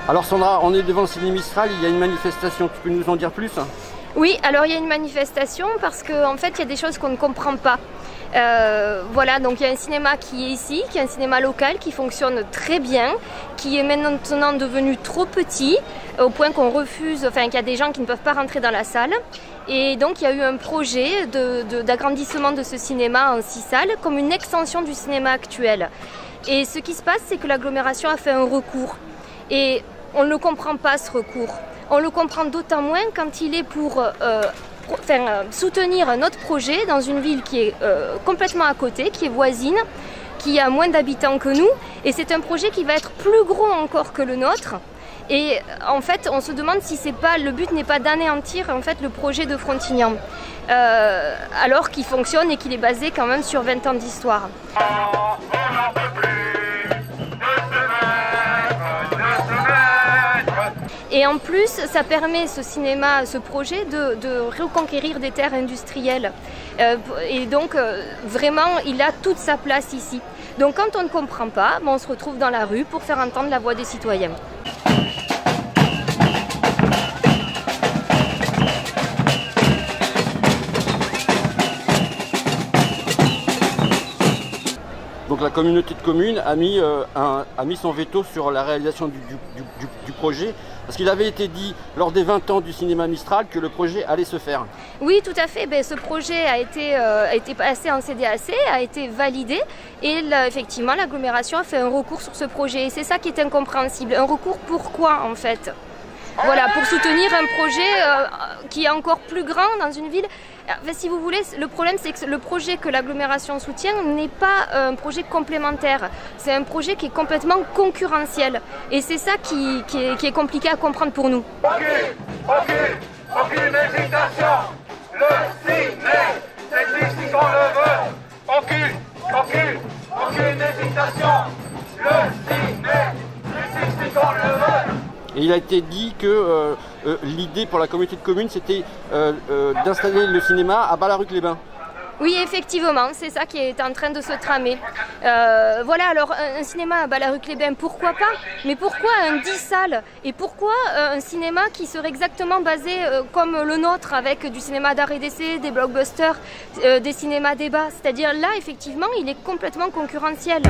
Alors Sandra, on est devant le cinéma Mistral, il y a une manifestation, tu peux nous en dire plus? Oui, alors il y a une manifestation parce qu'en fait il y a des choses qu'on ne comprend pas. Voilà, donc il y a un cinéma qui est ici, qui est un cinéma local qui fonctionne très bien, qui est maintenant devenu trop petit au point qu'on refuse, enfin qu'il y a des gens qui ne peuvent pas rentrer dans la salle. Et donc il y a eu un projet d'agrandissement de ce cinéma en 6 salles comme une extension du cinéma actuel. Et ce qui se passe, c'est que l'agglomération a fait un recours. Et on ne comprend pas ce recours. On le comprend d'autant moins quand il est pour soutenir un autre projet dans une ville qui est complètement à côté, qui est voisine, qui a moins d'habitants que nous. Et c'est un projet qui va être plus gros encore que le nôtre. Et en fait, on se demande si c'est pas, le but n'est pas d'anéantir en fait le projet de Frontignan, alors qu'il fonctionne et qu'il est basé quand même sur 20 ans d'histoire. Et en plus, ça permet ce projet de reconquérir des terres industrielles. Et donc, vraiment, il a toute sa place ici. Donc, quand on ne comprend pas, on se retrouve dans la rue pour faire entendre la voix des citoyens. Donc la communauté de communes a mis son veto sur la réalisation du projet, parce qu'il avait été dit lors des 20 ans du cinéma Mistral que le projet allait se faire. Oui, tout à fait. Ce projet a été passé en CDAC, a été validé et effectivement l'agglomération a fait un recours sur ce projet. Et c'est ça qui est incompréhensible. Un recours pourquoi en fait ? Voilà, pour soutenir un projet qui est encore plus grand dans une ville. Enfin, si vous voulez, le problème c'est que le projet que l'agglomération soutient n'est pas un projet complémentaire. C'est un projet qui est complètement concurrentiel. Et c'est ça qui est compliqué à comprendre pour nous. Aucune hésitation. Le ciné, c'est ici qu'on le veut. Aucune hésitation. Le ciné, c'est ici qu'on le veut. Et il a été dit que l'idée pour la communauté de communes, c'était d'installer le cinéma à Ballaruc-les-Bains. Oui, effectivement, c'est ça qui est en train de se tramer. Voilà, alors un cinéma à Ballaruc-les-Bains, pourquoi pas? Mais pourquoi un 10 salles? Et pourquoi un cinéma qui serait exactement basé comme le nôtre, avec du cinéma d'art et d'essai, des blockbusters, des cinémas débats? C'est-à-dire là, effectivement, il est complètement concurrentiel.